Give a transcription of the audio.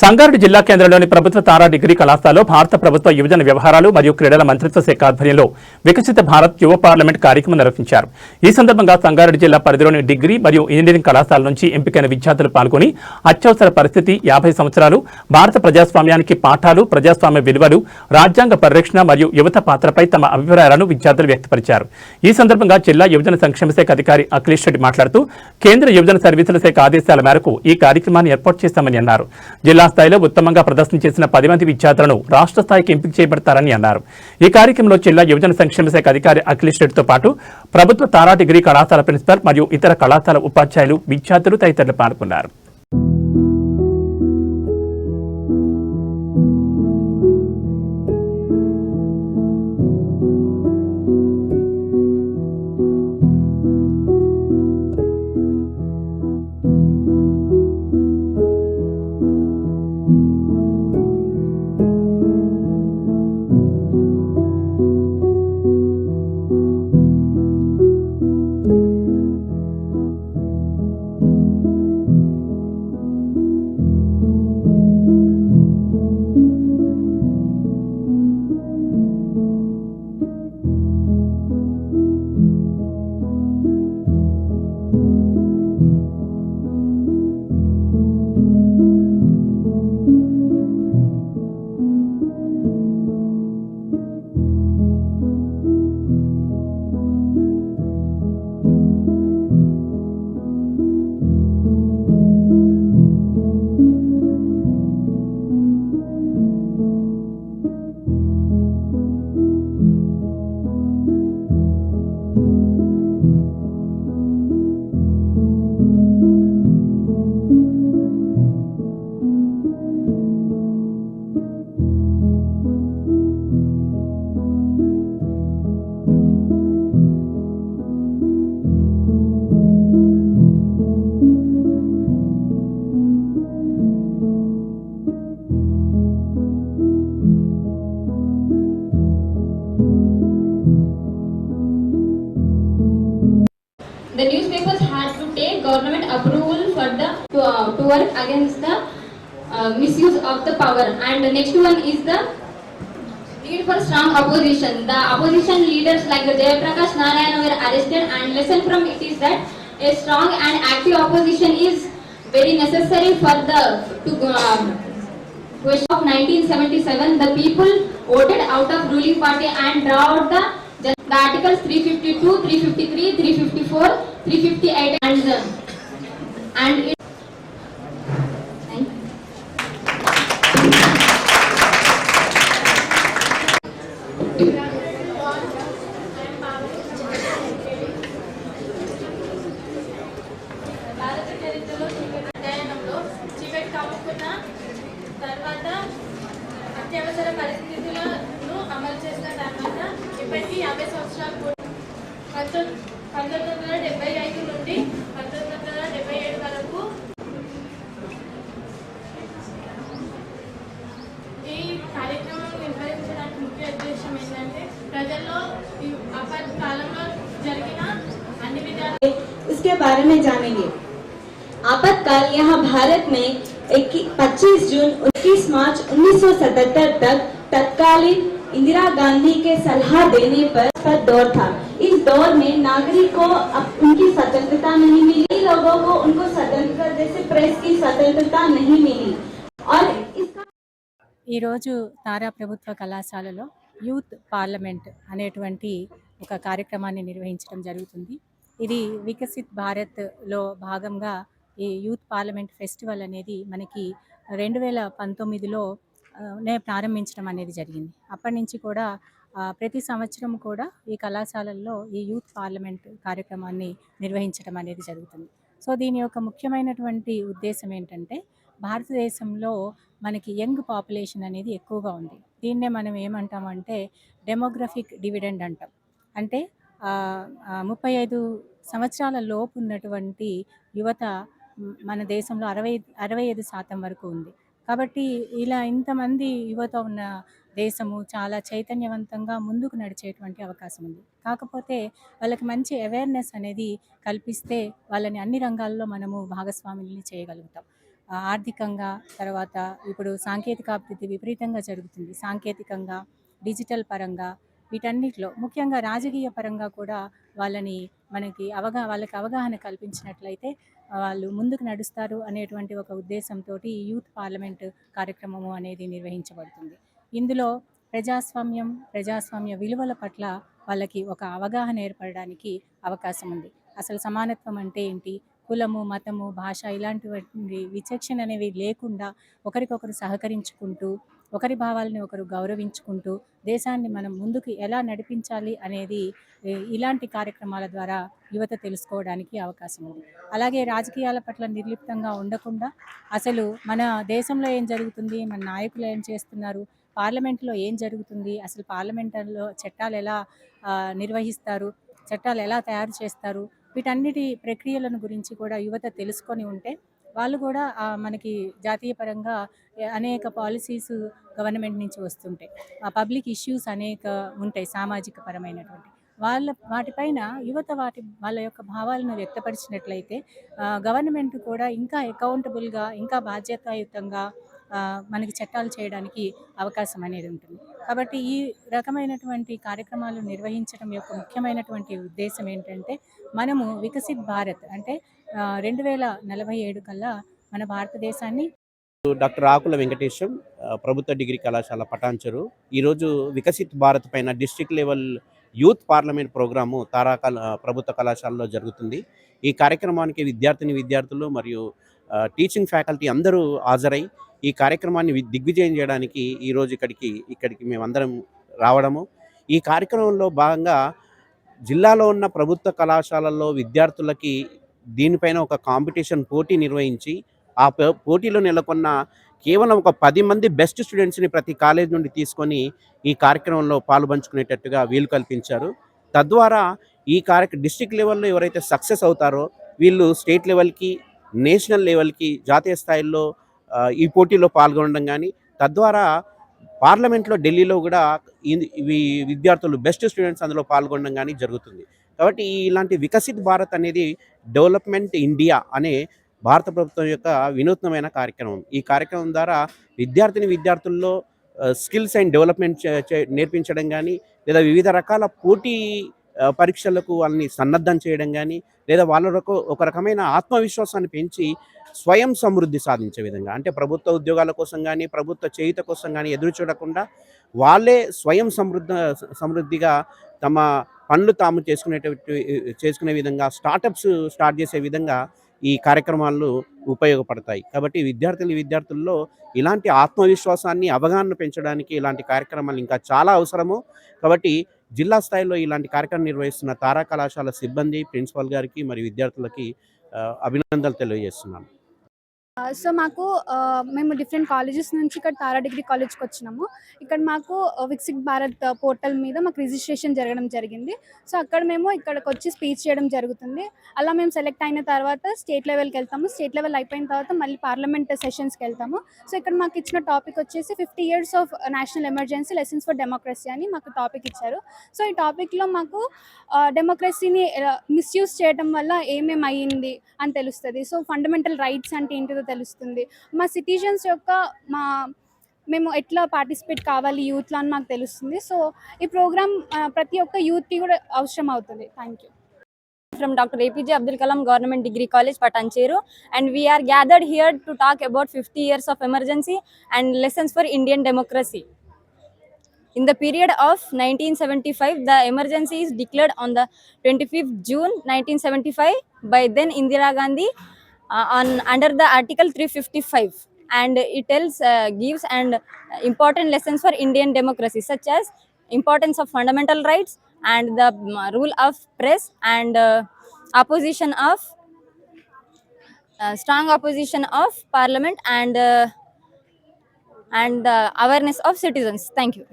సంగారెడ్డి జిల్లా కేంద్రంలోని ప్రభుత్వ తారా డిగ్రీ కళాశాలలో భారత ప్రభుత్వ యువజన వ్యవహారాలు మరియు క్రీడల మంత్రిత్వ శాఖ ఆధ్వర్యంలో వికసిత భారత్ యువ పార్లమెంట్ కార్యక్రమం నిర్వహించారు. ఈ సందర్భంగా సంగారెడ్డి జిల్లా పరిధిలోని డిగ్రీ మరియు ఇంజనీరింగ్ కళాశాల నుంచి ఎంపికైన విద్యార్థులు పాల్గొని అత్యవసర పరిస్థితి, 50 సంవత్సరాలు, భారత ప్రజాస్వామ్యానికి పాఠాలు, ప్రజాస్వామ్య విలువలు, రాజ్యాంగ పరిరక్షణ మరియు యువత పాత్రపై తమ అభిప్రాయాలను విద్యార్థులు వ్యక్తపరిచారు. ఈ సందర్భంగా జిల్లా యువజన సంక్షేమ శాఖ అధికారి అఖిలేష్ రెడ్డి మాట్లాడుతూ కేంద్ర యువజన సర్వీసుల శాఖ ఆదేశాల మేరకు ఈ కార్యక్రమాన్ని ఏర్పాటు చేస్తామని అన్నారు. జిల్లా స్థాయిలో ఉత్తమంగా ప్రదర్శన చేసిన 10 మంది విద్యార్థులను రాష్ట్ర స్థాయికి ఎంపిక చేయబడతారని అన్నారు. ఈ కార్యక్రమంలో జిల్లా యువజన సంక్షేమ శాఖ అధికారి అఖిలేష్ రెడ్డితో పాటు ప్రభుత్వ తారా డిగ్రీ కళాశాల ప్రిన్సిపల్ మరియు ఇతర కళాశాల ఉపాధ్యాయులు, విద్యార్థులు తదితరులు పాల్గొన్నారు. The newspapers had to take government approval for to work against the misuse of the power. And the next one is the need for strong opposition. The opposition leaders like the Jayaprakash Narayana were arrested, and lesson from it is that a strong and active opposition is very necessary for the question of 1977. The people voted out of ruling party and draw out the articles 352, 353, 354, 358 and it భారత చరిత్రలో అధ్యయనంలో చివరి కమ్ముకున్న తర్వాత అత్యవసర పరిస్థితులను అమలు చేసిన తర్వాత ఇప్పటికీ 50 సంవత్సరాలు 1975 నుండి 1977 వరకు ఈ కార్యక్రమం నిర్వహించడానికి ముఖ్య ఉద్దేశం ఏంటంటే ప్రజల్లో ఆపత్కాలంలో జరిగిన అన్ని విధాలు उसके बारे में जानेंगे। आपातकाल यहाँ भारत में 25 जून 21 मार्च 1977 तक तत्कालीन इंदिरा गांधी के सलाह देने पर दौर था। इस दौर में नागरिक को उनकी स्वतंत्रता नहीं मिली, लोगों को उनको स्वतंत्रता जैसे प्रेस की स्वतंत्रता नहीं मिली और इसका ఈ రోజు తారా ప్రభుత్వ కళాశాలలో యూత్ పార్లమెంట్ అనేటువంటి ఒక కార్యక్రమాన్ని నిర్వహించడం జరుగుతుంది. ఇది వికసిత్ భారత్లో భాగంగా ఈ యూత్ పార్లమెంట్ ఫెస్టివల్ అనేది మనకి 2019లో ప్రారంభించడం అనేది జరిగింది. అప్పటి నుంచి కూడా ప్రతి సంవత్సరం కూడా ఈ కళాశాలల్లో ఈ యూత్ పార్లమెంట్ కార్యక్రమాన్ని నిర్వహించడం అనేది జరుగుతుంది. సో దీని యొక్క ముఖ్యమైనటువంటి ఉద్దేశం ఏంటంటే భారతదేశంలో మనకి యంగ్ పాపులేషన్ అనేది ఎక్కువగా ఉంది. దీన్నే మనం ఏమంటామంటే డెమోగ్రఫిక్ డివిడెండ్ అంటాం. అంటే 35 సంవత్సరాల లోపు ఉన్నటువంటి యువత మన దేశంలో 65% వరకు ఉంది. కాబట్టి ఇలా ఇంతమంది యువత ఉన్న దేశము చాలా చైతన్యవంతంగా ముందుకు నడిచేటువంటి అవకాశం ఉంది. కాకపోతే వాళ్ళకి మంచి అవేర్నెస్ అనేది కల్పిస్తే వాళ్ళని అన్ని రంగాల్లో మనము భాగస్వాముల్ని చేయగలుగుతాం. ఆర్థికంగా, తర్వాత ఇప్పుడు సాంకేతిక అభివృద్ధి విపరీతంగా జరుగుతుంది. సాంకేతికంగా, డిజిటల్ పరంగా వీటన్నిటిలో ముఖ్యంగా రాజకీయ పరంగా కూడా వాళ్ళని వాళ్ళకి అవగాహన కల్పించినట్లయితే వాళ్ళు ముందుకు నడుస్తారు అనేటువంటి ఒక ఉద్దేశంతోటి ఈ యూత్ పార్లమెంట్ కార్యక్రమము అనేది నిర్వహించబడుతుంది. ఇందులో ప్రజాస్వామ్య విలువల పట్ల వాళ్ళకి ఒక అవగాహన ఏర్పడడానికి అవకాశం ఉంది. అసలు సమానత్వం అంటే ఏంటి, కులము, మతము, భాష ఇలాంటివి విచక్షణ అనేవి లేకుండా ఒకరికొకరు సహకరించుకుంటూ, ఒకరి భావాలని ఒకరు గౌరవించుకుంటూ దేశాన్ని మనం ముందుకు ఎలా నడిపించాలి అనేది ఇలాంటి కార్యక్రమాల ద్వారా యువత తెలుసుకోవడానికి అవకాశం ఉంది. అలాగే రాజకీయాల పట్ల నిర్లిప్తంగా ఉండకుండా అసలు మన దేశంలో ఏం జరుగుతుంది, మన నాయకులు ఏం చేస్తున్నారు, పార్లమెంట్లో ఏం జరుగుతుంది, అసలు పార్లమెంట్లో చట్టాలు ఎలా నిర్వహిస్తారు, చట్టాలు ఎలా తయారు చేస్తారు, వీటన్నిటి ప్రక్రియలను గురించి కూడా యువత తెలుసుకొని ఉంటే వాళ్ళు కూడా మనకి జాతీయ పరంగా అనేక పాలసీస్ గవర్నమెంట్ నుంచి వస్తుంటాయి. పబ్లిక్ ఇష్యూస్ అనేక ఉంటాయి సామాజిక పరమైనటువంటి. వాటిపైన యువత వాళ్ళ యొక్క భావాలను వ్యక్తపరిచినట్లయితే గవర్నమెంట్ కూడా ఇంకా అకౌంటబుల్గా, ఇంకా బాధ్యతాయుతంగా మనకి చట్టాలు చేయడానికి అవకాశం అనేది ఉంటుంది. కాబట్టి ఈ రకమైనటువంటి కార్యక్రమాలు నిర్వహించడం యొక్క ముఖ్యమైనటువంటి ఉద్దేశం ఏంటంటే మనము వికసిత్ భారత్ అంటే 2047 కల్లా మన భారతదేశాన్ని డాక్టర్ ఆకుల వెంకటేశం, ప్రభుత్వ డిగ్రీ కళాశాల పటాన్చెరు. ఈరోజు వికసిత్ భారత్ పైన district level youth parliament programme ప్రభుత్వ కళాశాలలో జరుగుతుంది. ఈ కార్యక్రమానికి విద్యార్థులు మరియు టీచింగ్ ఫ్యాకల్టీ అందరూ హాజరై ఈ కార్యక్రమాన్ని దిగ్విజయం చేయడానికి ఈరోజు ఇక్కడికి మేమందరం రావడము. ఈ కార్యక్రమంలో భాగంగా జిల్లాలో ఉన్న ప్రభుత్వ కళాశాలల్లో విద్యార్థులకి దీనిపైన ఒక కాంపిటీషన్ పోటీ నిర్వహించి ఆ పోటీలో నెలకొన్న కేవలం ఒక 10 మంది బెస్ట్ స్టూడెంట్స్ని ప్రతి కాలేజ్ నుండి తీసుకొని ఈ కార్యక్రమంలో పాలుపంచుకునేటట్టుగా వీలు కల్పించారు. తద్వారా ఈ డిస్ట్రిక్ట్ లెవెల్లో ఎవరైతే సక్సెస్ అవుతారో వీళ్ళు స్టేట్ లెవెల్కి, నేషనల్ లెవెల్కి, జాతీయ స్థాయిలో ఈ పోటీలో పాల్గొనడం కానీ, తద్వారా పార్లమెంట్లో ఢిల్లీలో కూడా విద్యార్థులు బెస్ట్ స్టూడెంట్స్ అందులో పాల్గొనడం కానీ జరుగుతుంది. కాబట్టి ఇలాంటి వికసిత్ భారత్ అనేది డెవలప్మెంట్ ఇండియా అనే భారత ప్రభుత్వం యొక్క వినూత్నమైన కార్యక్రమం. ఈ కార్యక్రమం ద్వారా విద్యార్థుల్లో స్కిల్స్ అండ్ డెవలప్మెంట్ నేర్పించడం కానీ, లేదా వివిధ రకాల పోటీ పరీక్షలకు వాళ్ళని సన్నద్ధం చేయడం కానీ, లేదా వాళ్ళకు ఒక రకమైన ఆత్మవిశ్వాసాన్ని పెంచి స్వయం సమృద్ధి సాధించే విధంగా, అంటే ప్రభుత్వ ఉద్యోగాల కోసం కానీ, ప్రభుత్వ చేయుత కోసం కానీ ఎదురు చూడకుండా వాళ్ళే స్వయం సమృద్ధిగా తమ పనులు తాము చేసుకునే విధంగా స్టార్టప్స్ స్టార్ట్ చేసే విధంగా ఈ కార్యక్రమాలు ఉపయోగపడతాయి. కాబట్టి విద్యార్థుల్లో ఇలాంటి ఆత్మవిశ్వాసాన్ని, అవగాహన పెంచడానికి ఇలాంటి కార్యక్రమాలు ఇంకా చాలా అవసరము. కాబట్టి జిల్లా స్థాయిలో ఇలాంటి కార్యక్రమం నిర్వహిస్తున్న తారా కళాశాల సిబ్బంది, ప్రిన్సిపాల్ గారికి మరియు విద్యార్థులకి అభినందనలు తెలియజేస్తున్నాను. సో మేము డిఫరెంట్ కాలేజెస్ నుంచి ఇక్కడ తారా డిగ్రీ కాలేజ్కి వచ్చినాము. ఇక్కడ మాకు వికసిత్ భారత్ పోర్టల్ మీద మాకు రిజిస్ట్రేషన్ జరగడం జరిగింది. సో అక్కడ మేము ఇక్కడికి వచ్చి స్పీచ్ చేయడం జరుగుతుంది. అలా మేము సెలెక్ట్ అయిన తర్వాత స్టేట్ లెవెల్కి వెళ్తాము. స్టేట్ లెవెల్ అయిపోయిన తర్వాత మళ్ళీ పార్లమెంట్ సెషన్స్కి వెళ్తాము. సో ఇక్కడ మాకు ఇచ్చిన టాపిక్ వచ్చేసి 50 years of national emergency lessons for democracy అని మాకు టాపిక్ ఇచ్చారు. సో ఈ టాపిక్లో మాకు డెమోక్రసీని మిస్యూజ్ చేయడం వల్ల ఏమేమి అయ్యింది అని తెలుస్తుంది. సో ఫండమెంటల్ రైట్స్ అంటే ఏంటిదో తెలుస్తుంది. మా సిటిజన్స్ యొక్క మేము ఎట్లా పార్టిసిపేట్ కావాలి యూత్లో అని మాకు తెలుస్తుంది. సో ఈ ప్రోగ్రామ్ ప్రతి ఒక్క యూత్కి కూడా అవసరం అవుతుంది. Thank you. From Dr. APJ Abdul Kalam Government Degree College, Patancheru, and we are gathered here to talk about 50 years of emergency and lessons for Indian democracy. In the period of 1975, the emergency is declared on the 25th June 1975 by then Indira Gandhi under the Article 355, and it gives important lessons for Indian democracy, such as importance of fundamental rights and the rule of press and strong opposition of parliament and the awareness of citizens. Thank you.